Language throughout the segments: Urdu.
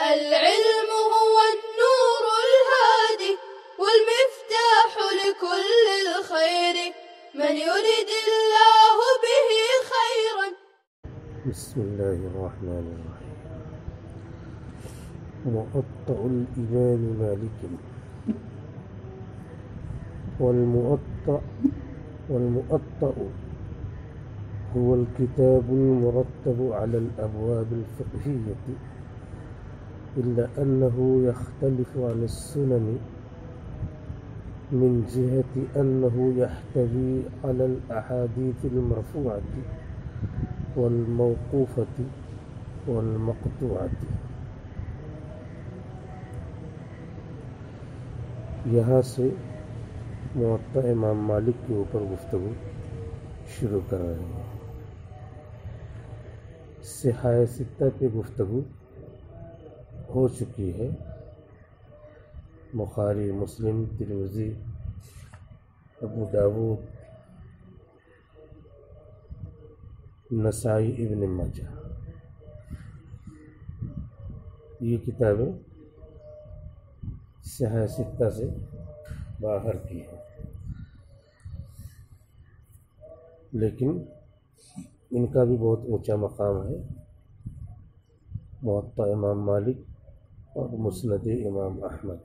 العلم هو النور الهادي والمفتاح لكل الخير من يرد الله به خيرا. بسم الله الرحمن الرحيم. موطأ الإمام مالك. والمؤطأ هو الكتاب المرتب على الأبواب الفقهية، إلا أنه يختلف عن السنن من جهة أنه يحتوي على الأحاديث المرفوعة والموقوفة والمقطوعة. یہاں سے موطأ امام مالک کے اوپر گفتگو شروع کر رہے ہیں. صحاح ستہ پہ گفتگو ہو چکی ہے. بخاری، مسلم، ترمذی، ابو داؤد، نسائی، ابن ماجہ، یہ کتابیں صحاح ستہ سے باہر کی ہیں، لیکن ان کا بھی بہت اونچا مقام ہے. موطأ امام مالک اور مسند امام احمد.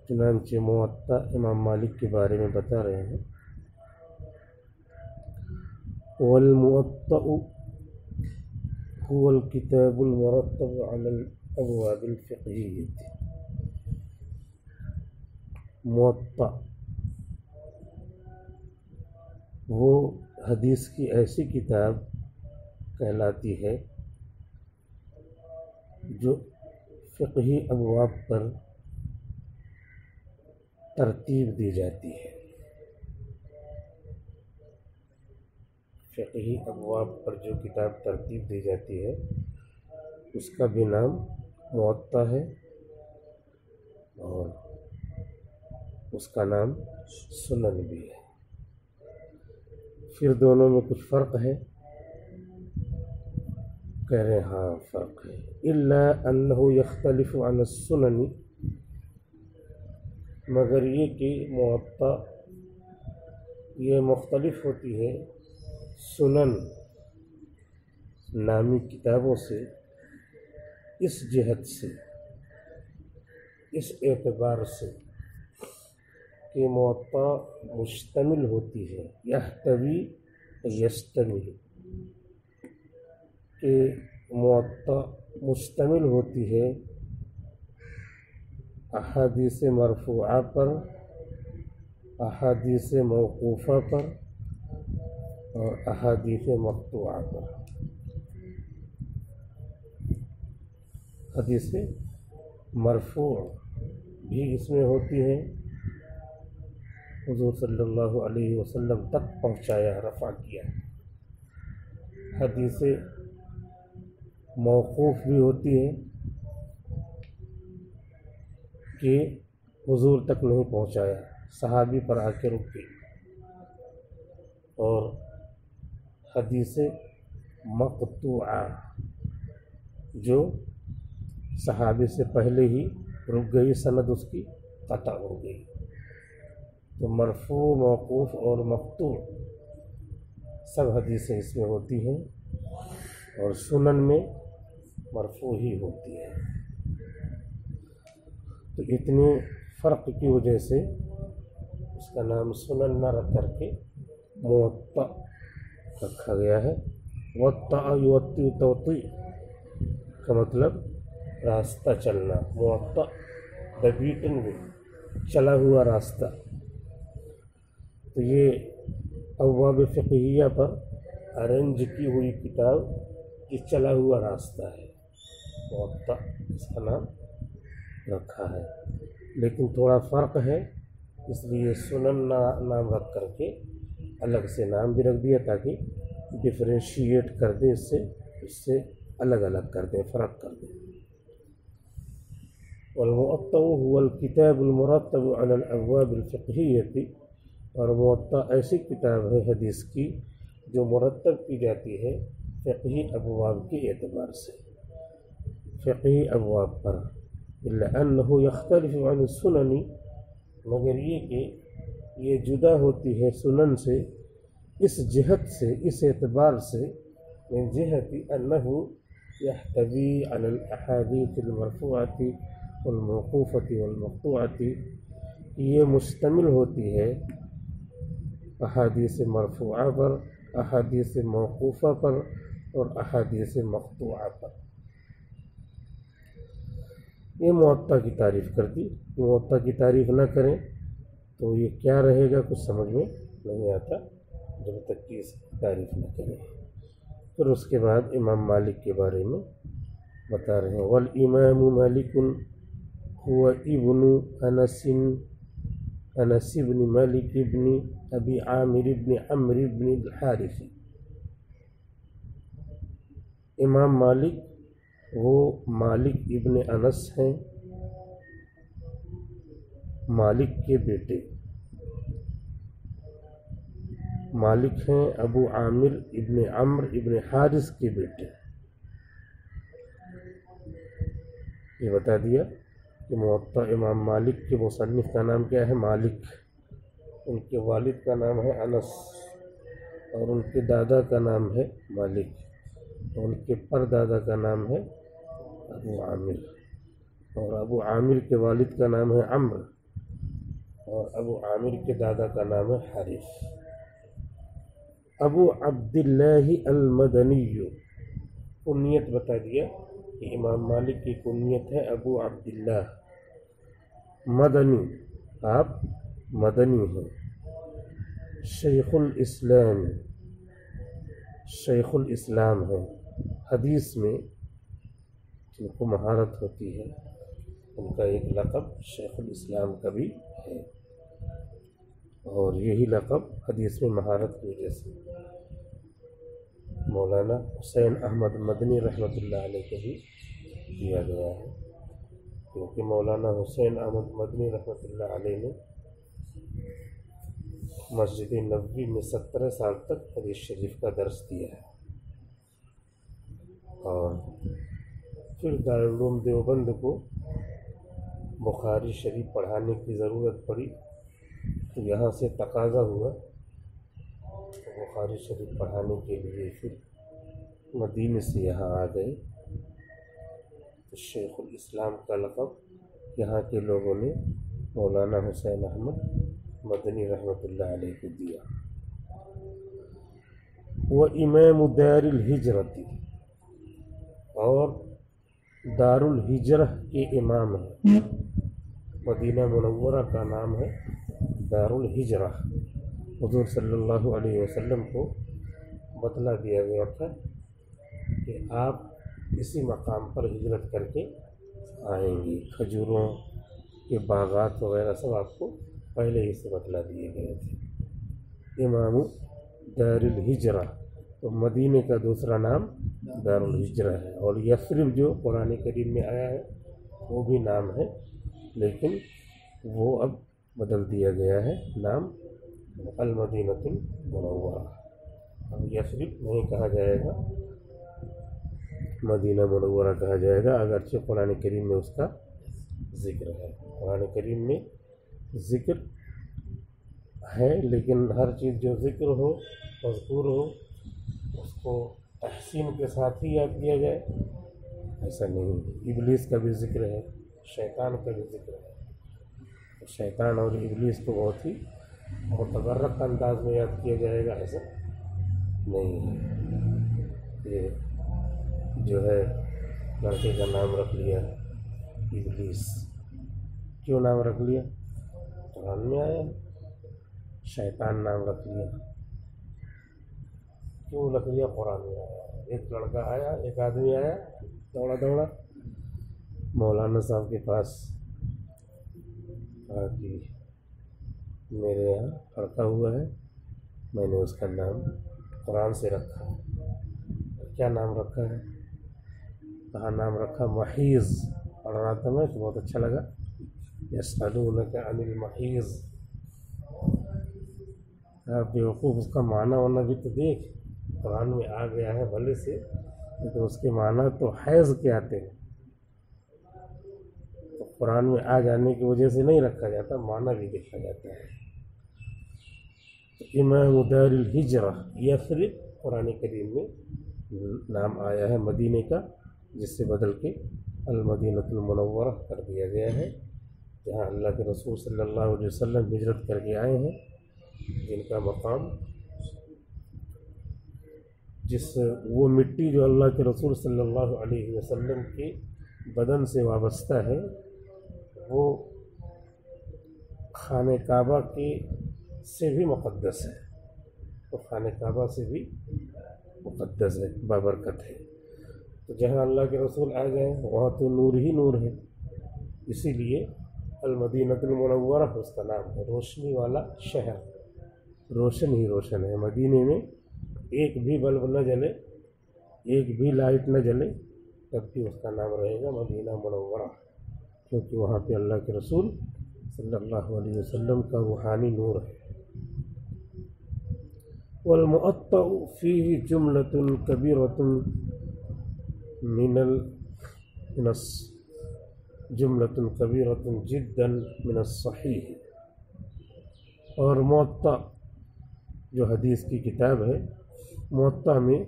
چنانچہ موطأ امام مالک کے بارے میں بتا رہے ہیں. والمؤطأ هو الكتاب المرتب على الأبواب الفقهية. موطأ وہ حدیث کی ایسی کتاب کہلاتی ہے جو فقہی ابواب پر ترتیب دی جاتی ہے. فقہی ابواب پر جو کتاب ترتیب دی جاتی ہے اس کا بھی نام موطأ ہے، اور اس کا نام سنن بھی ہے. پھر دونوں میں کچھ فرق ہے. کہہ رہے ہیں ہاں فرق ہے. الا انہ یختلف عن السنن، مگر یہ کہ موطأ یہ مختلف ہوتی ہے سنن نامی کتابوں سے، اس جہت سے، اس اعتبار سے کہ موطأ مشتمل ہوتی ہے، یحتوی یشتمل، کہ موطأ مشتمل ہوتی ہے احادیث مرفوعہ پر، احادیث موقوفہ پر اور احادیث مقطوعہ پر. حدیث مرفوع بھی اس میں ہوتی ہے، حضور صلی اللہ علیہ وسلم تک پہنچایا، رفع کیا. حدیث موقوف بھی ہوتی ہے کہ حضور تک نہیں پہنچایا، صحابی پر آ کے رک گئی. اور حدیث مقطوعہ جو صحابی سے پہلے ہی رک گئی، سند اس کی قطع ہو گئی. تو مرفوع، موقوف اور مقطوع سب حدیثیں اس میں ہوتی ہیں، اور سنن میں مرفوع ہی ہوتی ہے. تو اتنے فرق کی وجہ سے اس کا نام سنن نہ رکھ کر کے موطأ رکھا گیا ہے. وطأ یوطئ توطئ کا مطلب راستہ چلنا. موطأ the beaten way، چلا ہوا راستہ. تو یہ ابواب فقہیہ پر ارینج کی ہوئی کتاب یہ چلا ہوا راستہ ہے، موطأ اس کا نام رکھا ہے. لیکن تھوڑا فرق ہے، اس لیے سنن نام رکھ کر کے الگ سے نام بھی رکھ دیا تاکہ ڈفرینشیٹ کر دیں، اس سے الگ الگ کر دیں، فرق کر دیں. والمؤطأ هو الكتاب المرتب على الابواب الفقهية، اور موطأ ایسی کتاب ہے حدیث کی جو مرتب کی جاتی ہے فقہی ابواب کے اعتبار سے. فقہی ابواب پر، الا انہ یختلف عن السنن، مگر یہ کہ یہ جدا ہوتی ہے سنن سے اس جہت سے، اس اعتبار سے، من جہت انہ یحتوی علی الاحادیث المرفوعۃ والموقوفۃ والمقطوعۃ، یہ مشتمل ہوتی ہے احادیث مرفوعہ پر، احادیث موقوفہ پر اور احادیث مقطوعہ پر۔ یہ موطا کی تعریف کر دی، موطا کی تعریف نہ کریں تو یہ کیا رہے گا کچھ سمجھ میں نہیں آتا جب تک کہ اس کی تعریف نہ کریں۔ پھر اس کے بعد امام مالک کے بارے میں بتا رہے ہیں، والامام مالک هو ابن انس بن مالک بن ابی عامر بن عمرو بن الحارث۔ امام مالک وہ مالک ابن انس ہیں، مالک کے بیٹے، مالک ہیں ابو عامر ابن عمرو ابن حارث کے بیٹے۔ یہ بتا دیا کہ موطا امام مالک کے مصنف کا نام کیا ہے؟ مالک۔ ان کے والد کا نام ہے انس اور ان کے دادا کا نام ہے مالک اور ان کے پردادا کا نام ہے ابو عامر، اور ابو عامر کے والد کا نام ہے عمرو اور ابو عامر کے دادا کا نام ہے حارث۔ ابو عبداللہ المدنی، کنیت بتا دیا کہ امام مالک کی کنیت ہے ابو عبداللہ مدنی، آپ مدنی ہیں۔ شیخ الاسلام، شیخ الاسلام ہیں، حدیث میں جن کو مہارت ہوتی ہے ان کا ایک لقب شیخ الاسلام کا بھی ہے، اور یہی لقب حدیث میں مہارت کی وجہ سے مولانا حسین احمد مدنی رحمۃ اللہ علیہ کو بھی دیا گیا ہے، کیونکہ مولانا حسین احمد مدنی رحمۃ اللہ علیہ نے مسجد نبوی میں 17 سال تک حدیث شریف کا درس دیا ہے، اور پھر دارالعلوم دیوبند کو بخاری شریف پڑھانے کی ضرورت پڑی تو یہاں سے تقاضا ہوا بخاری شریف پڑھانے کے لیے، پھر مدینے سے یہاں آ گئے تو شیخ الاسلام کا لقب یہاں کے لوگوں نے مولانا حسین احمد مدنی رحمۃ اللہ علیہ کو دیا۔ وہ امام دار الہجرت، اور دار الہجرہ کے امام ہیں، مدینہ منورہ کا نام ہے دار الہجرہ۔ حضور صلی اللہ علیہ وسلم کو بتلا دیا گیا تھا کہ آپ اسی مقام پر ہجرت کر کے آئیں گے، کھجوروں کے باغات وغیرہ سب آپ کو پہلے ہی سے بتلا دیے گئے تھے۔ امام دار الہجرہ، تو مدینے کا دوسرا نام دار الہجرہ ہے، اور یثرب جو قرآن کریم میں آیا ہے وہ بھی نام ہے، لیکن وہ اب بدل دیا گیا ہے نام المدینۃ المنورہ۔ اب یثرب نہیں کہا جائے گا، مدینہ منورہ کہا جائے گا، اگرچہ قرآن کریم میں اس کا ذکر ہے۔ قرآن کریم میں ذکر ہے، لیکن ہر چیز جو ذکر ہو، مذکور ہو، اس کو تحسین کے ساتھ ہی یاد کیا جائے، ایسا نہیں۔ ابلیس کا بھی ذکر ہے، شیطان کا بھی ذکر ہے، شیطان اور ابلیس کو بہت ہی متبرک انداز میں یاد کیا جائے گا، ایسا نہیں ہے۔ یہ جو ہے لڑکے کا نام رکھ لیا ابلیس، کیوں نام رکھ لیا؟ قرآن میں آیا۔ شیطان نام رکھ لیا، کیوں رکھ لیا؟ قرآن میں آیا۔ ایک لڑکا آیا، ایک آدمی آیا دوڑا دوڑا مولانا صاحب کے پاس، کہا کہ میرے یہاں لڑکا ہوا ہے، میں نے اس کا نام قرآن سے رکھا ہے۔ کیا نام رکھا ہے؟ کہا نام رکھا محیض۔ پڑھ رہا تھا میں تو بہت اچھا لگا، یسألونک عن المحیض۔ بیوقوف، اس کا معنی ہونا بھی تو دیکھ، قرآن میں آ گیا ہے بھلے سے، لیکن اس کے معنی تو حیض کے آتے ہیں، قرآن میں آ جانے کی وجہ سے نہیں رکھا جاتا، معنی بھی دیکھا جاتا ہے۔ امام دار الہجرہ یثرب قرآن کریم میں نام آیا ہے مدینے کا، جس سے بدل کے المدینۃ المنورہ کر دیا گیا ہے، جہاں اللہ کے رسول صلی اللہ علیہ وسلم ہجرت کر کے آئے ہیں، جن کا مقام وہ مٹی جو اللہ کے رسول صلی اللہ علیہ وسلم کے بدن سے وابستہ ہے، وہ خانہ کعبہ کے سے بھی مقدس ہے، وہ خانہ کعبہ سے بھی مقدس ہے، بابرکت ہے۔ تو جہاں اللہ کے رسول آ جائیں وہاں تو نور ہی نور ہے، اسی لیے المدینۃ المنورہ اس کا نام ہے، روشنی والا شہر، روشن ہی روشن ہے۔ مدینے میں ایک بھی بلب نہ جلے، ایک بھی لائٹ نہ جلے، تب بھی اس کا نام رہے گا مدینہ منورہ، کیونکہ وہاں پہ اللہ کے رسول صلی اللہ علیہ وسلم کا روحانی نور ہے۔ والمؤطأ فيه جملة كبيرة جملة كبيرة جدا من الصحيح، اور موطأ جو حدیث کی کتاب ہے، موطأ میں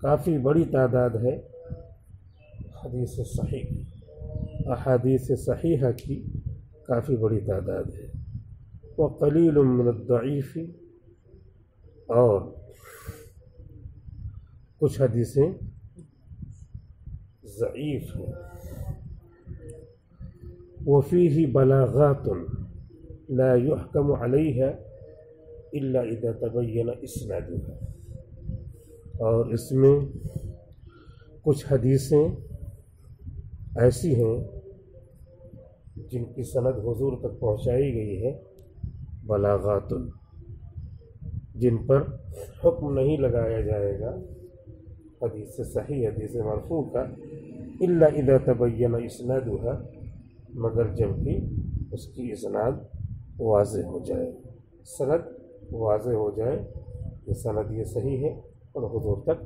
کافی بڑی تعداد ہے حدیث صحیح کی، احادیث صحیحہ کی کافی بڑی تعداد ہے۔ وقلیل من الضعیف، اور کچھ حدیثیں ضعیف ہیں۔ وفیہ بلاغات لا يحکم علیہا الا اذا تبین اسنادها، اور اس میں کچھ حدیثیں ایسی ہیں جن کی سند حضور تک پہنچائی گئی ہے، بلاغات، جن پر حکم نہیں لگایا جائے گا حدیث صحیح، حدیث مرفوع کا، الا اذا تبین اسنادها، مگر جب کہ اس کی اسناد واضح ہو جائے، سند واضح ہو جائے کہ سند یہ صحیح ہے اور حضور تک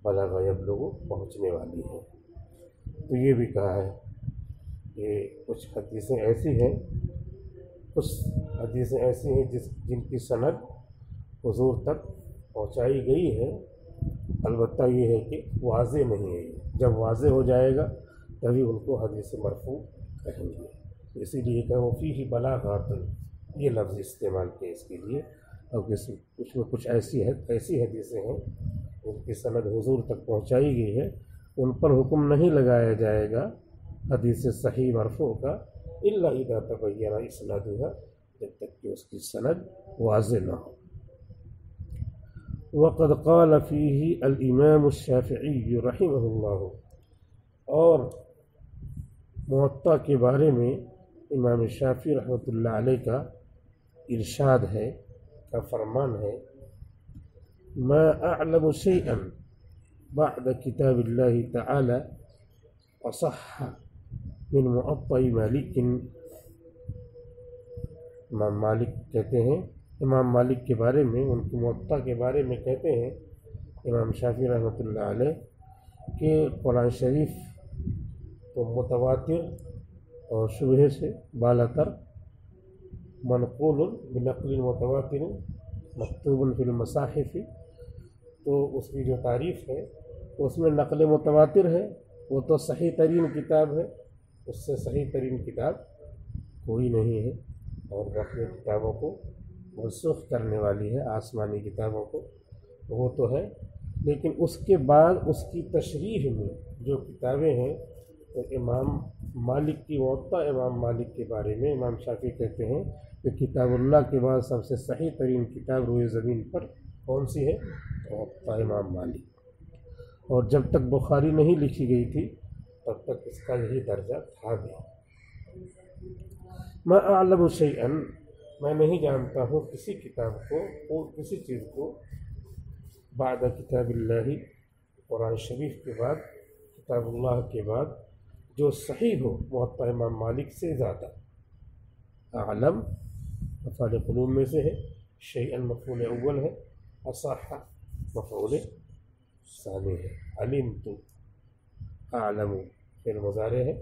بلغ یبلغ پہنچنے والی ہے۔ تو یہ بھی کہا ہے کہ کچھ حدیثیں ایسی ہیں جن کی سند حضور تک پہنچائی گئی ہے، البتہ یہ ہے کہ واضح نہیں ہے، جب واضح ہو جائے گا تبھی ان کو حدیث مرفوع کہیں گے۔ اسی لیے کہ وہ فیہ بلاغات، یہ لفظ استعمال کیا اس کے لیے، اور کچھ میں کچھ ایسی حدیثیں ہیں جن کی سند حضور تک پہنچائی گئی ہے، ان پر حکم نہیں لگایا جائے گا حدیث صحیح مرفوع کا، الا اذا تبین اسنادها، جب تک کہ اس کی سند واضح نہ ہو۔ وقد قال فیہ الامام الشافعی رحمہ اللہ، اور موطأ کے بارے میں امام شافعی رحمۃ اللہ علیہ کا ارشاد ہے، کا فرمان ہے، ما اعلم شیئا بعد کتاب اللہ تعالی اصح من موطأ مالک۔ امام مالک کہتے ہیں، امام مالک کے بارے میں، ان کی موطأ کے بارے میں کہتے ہیں امام شافعی رحمۃ اللہ علیہ کہ قرآن شریف تو متواتر اور شبہ سے بالا تر، منقول بنقل متواتر مکتوب فی المصاحف، تو اس کی جو تعریف ہے اس میں نقل متواتر ہے، وہ تو صحیح ترین کتاب ہے، اس سے صحیح ترین کتاب کوئی نہیں ہے، اور باقی کتابوں کو منسوخ کرنے والی ہے، آسمانی کتابوں کو، وہ تو ہے، لیکن اس کے بعد اس کی تشریح میں جو کتابیں ہیں، تو امام مالک کی موطأ، امام مالک کے بارے میں امام شافعی کہتے ہیں کہ کتاب اللہ کے بعد سب سے صحیح ترین کتاب روئے زمین پر کون سی ہے؟ موطأ امام مالک، اور جب تک بخاری نہیں لکھی گئی تھی تب تک اس کا یہی درجہ تھا بھی۔ ما اعلم شیئا، میں نہیں جانتا ہوں کسی کتاب کو اور کسی چیز کو، بعد کتاب اللہ، قرآن شریف کے بعد، کتاب اللہ کے بعد، جو صحیح ہو موطأ امام مالک سے زیادہ۔ اعلم مفعول قلوب میں سے ہے، شیئا مفعول اول ہے، اصح مفعول ثانی ہے، علمت اعلم فعل مضارع ہے،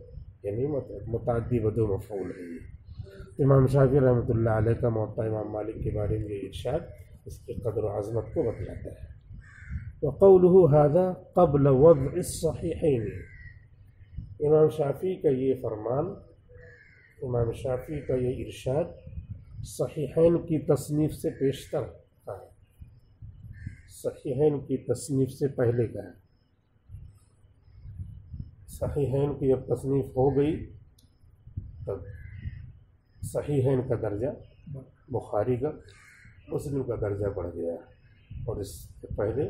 یعنی متعدی بدو مفعول ہے یہ. امام شافعی رحمۃ اللہ علیہ کا موطا امام مالک کے بارے میں یہ ارشاد اس کی قدر و عظمت کو بتلاتا ہے. وقوله هذا قبل وضع الصحيحين، امام شافعی کا یہ فرمان، امام شافعی کا یہ ارشاد صحیحین کی تصنیف سے پیشتر کا ہے، صحیحین کی تصنیف سے پہلے کا ہے. صحیحین کی جب تصنیف ہو گئی تب صحیحین کا درجہ بخاری کا، مسلم کا درجہ بڑھ گیا، اور اس سے پہلے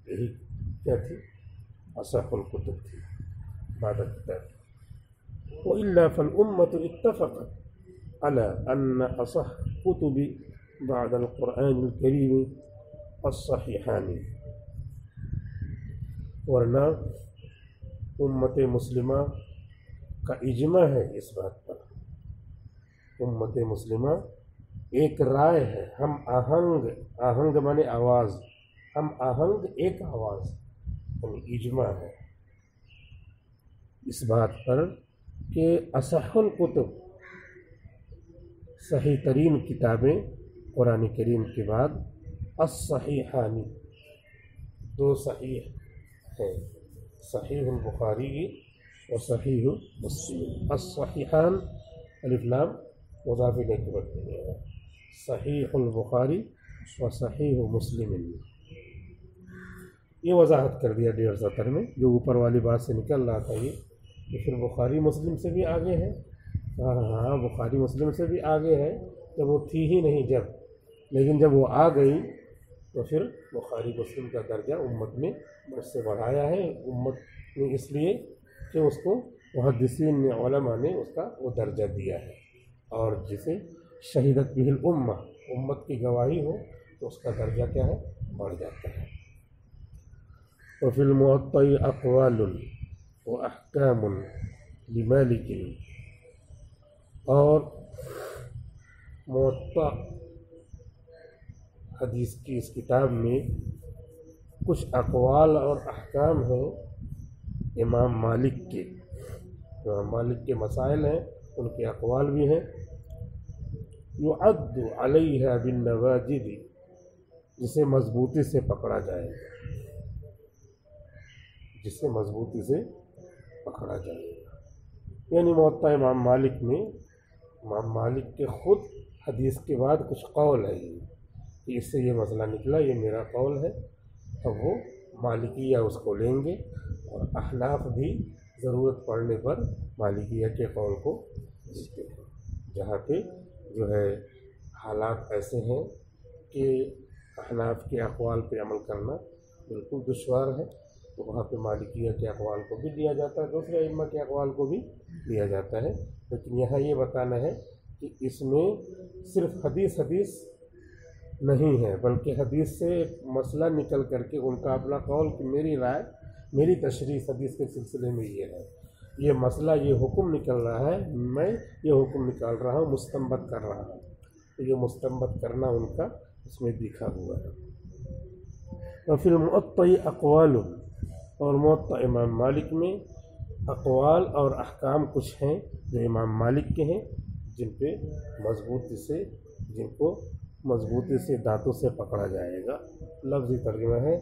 یہی کیا تھی؟ اصح الکتب تھی بعد کتاب. وإلا فالأمة اتفقت على أن أصح كتب بعد القرآن الكريم الصحيحان، ورنہ امت مسلمہ کا اجماع ہے اس بات پر، امت مسلمہ ایک رائے ہے، ہم آہنگ، آہنگ مانے آواز، ہم آہنگ ایک آواز، یعنی اجماع ہے اس بات پر کہ اصح الکتب، صحیح ترین کتابیں قرآن کریم کے بعد الصحیحانی، دو صحیح ہیں، صحیح البخاری و صحیح مسلم. الصحیحان الف لام مضاف الیہ کے بدلے میں ہے، صحیح البخاری و صحیح مسلم. یہ وضاحت کر دیا 1.5 سطر میں، جو اوپر والی بات سے نکل رہا تھا یہ کہ پھر بخاری مسلم سے بھی آگے ہے. ہاں بخاری مسلم سے بھی آگے ہے، جب وہ تھی ہی نہیں جب، لیکن جب وہ آ گئی تو پھر بخاری مسلم کا درجہ امت نے اس سے بڑھایا ہے، امت نے اس لیے کہ اس کو محدثین نے، علماء نے اس کا وہ درجہ دیا ہے، اور جسے شہیدت به الامہ، امت کی گواہی ہو تو اس کا درجہ کیا ہے؟ بڑھ جاتا ہے. وفی الموطأ اقوال واحکام لمالک، اور موطأ حدیث کی اس کتاب میں کچھ اقوال اور احکام ہیں امام مالک کے، امام مالک کے مسائل ہیں، ان کے اقوال بھی ہیں. يعد علیہ بالنواجذ، جسے مضبوطی سے پکڑا جائے، جسے مضبوطی سے پکڑا جائے. یعنی موطأ امام مالک میں، امام مالک کے خود حدیث کے بعد کچھ قول ہے کہ اس سے یہ مسئلہ نکلا، یہ میرا قول ہے، اب وہ مالکیہ اس کو لیں گے، اور احناف بھی ضرورت پڑنے پر مالکیہ کے قول کو لیتے ہیں. جہاں پہ جو ہے حالات ایسے ہیں کہ احناف کے اقوال پہ عمل کرنا بالکل دشوار ہے، تو وہاں پہ مالکیہ کے اقوال کو بھی دیا جاتا ہے، دوسرے ائمہ کے اقوال کو بھی دیا جاتا ہے. لیکن یہاں یہ بتانا ہے کہ اس میں صرف حدیث نہیں ہے، بلکہ حدیث سے ایک مسئلہ نکل کر کے ان کا اپنا قول کہ میری رائے، میری تشریح حدیث کے سلسلے میں یہ ہے، یہ مسئلہ، یہ حکم نکل رہا ہے، میں یہ حکم نکال رہا ہوں، مستنبط کر رہا ہوں. تو یہ مستنبط کرنا ان کا اس میں دکھا ہوا ہے. وفی الموطأ اقوال، اور موطأ امام مالک میں اقوال اور احکام کچھ ہیں جو امام مالک کے ہیں، جن پہ مضبوطی سے، جن کو مضبوطی سے دانتوں سے پکڑا جائے گا. لفظی ترجمہ ہے،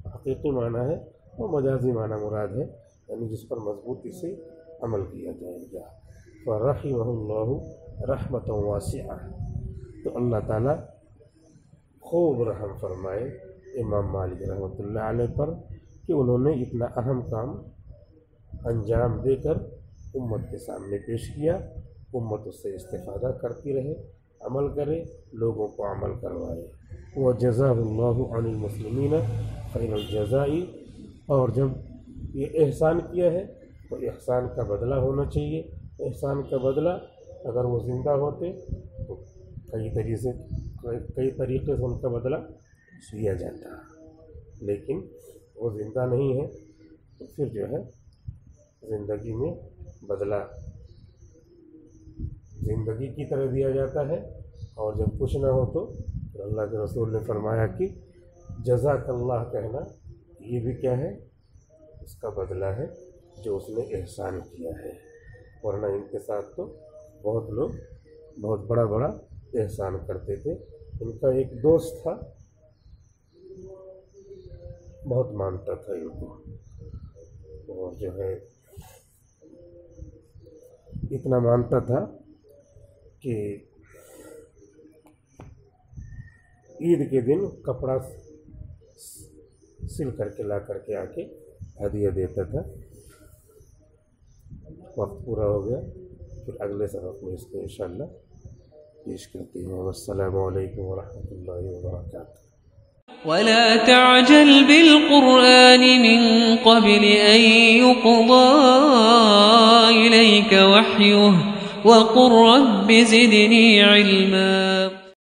حقیقی معنی ہے اور مجازی معنی مراد ہے، یعنی جس پر مضبوطی سے عمل کیا جائے گا. فرحمہ اللہ رحمۃ واسعہ، تو اللہ تعالیٰ خوب رحم فرمائے امام مالک رحمۃ اللہ علیہ پر کہ انہوں نے اتنا اہم کام انجام دے کر امت کے سامنے پیش کیا. امت اس سے استفادہ کرتی رہے، عمل کرے، لوگوں کو عمل کروائے. وجزاہ اللہ عن المسلمین خیر الجزاء، اور جب یہ احسان کیا ہے تو احسان کا بدلہ ہونا چاہیے. احسان کا بدلہ اگر وہ زندہ ہوتے تو کئی طریقے سے ان کا بدلہ لیا جاتا، لیکن وہ زندہ نہیں ہے تو پھر جو ہے زندگی میں بدلہ زندگی کی طرح دیا جاتا ہے. اور جب کچھ نہ ہو تو اللہ کے رسول نے فرمایا کہ جزاک اللہ کہنا یہ بھی کیا ہے؟ اس کا بدلہ ہے جو اس نے احسان کیا ہے. ورنہ ان کے ساتھ تو بہت لوگ بہت بڑا بڑا احسان کرتے تھے. ان کا ایک دوست تھا، بہت مانتا تھا ان کو، اور جو ہے اتنا مانتا تھا کہ عید کے دن کپڑا سل کر کے لا کر کے آ کے ہدیہ دیتا تھا. وقت پورا ہو گیا، پھر اگلے سبق میں اس کو انشاءاللہ پیش کرتے ہیں. والسلام علیکم ورحمۃ اللہ وبرکاتہ. ولا تعجل بالقرآن من قبل أن يقضى إليك وحيه وقل رب زدني علما.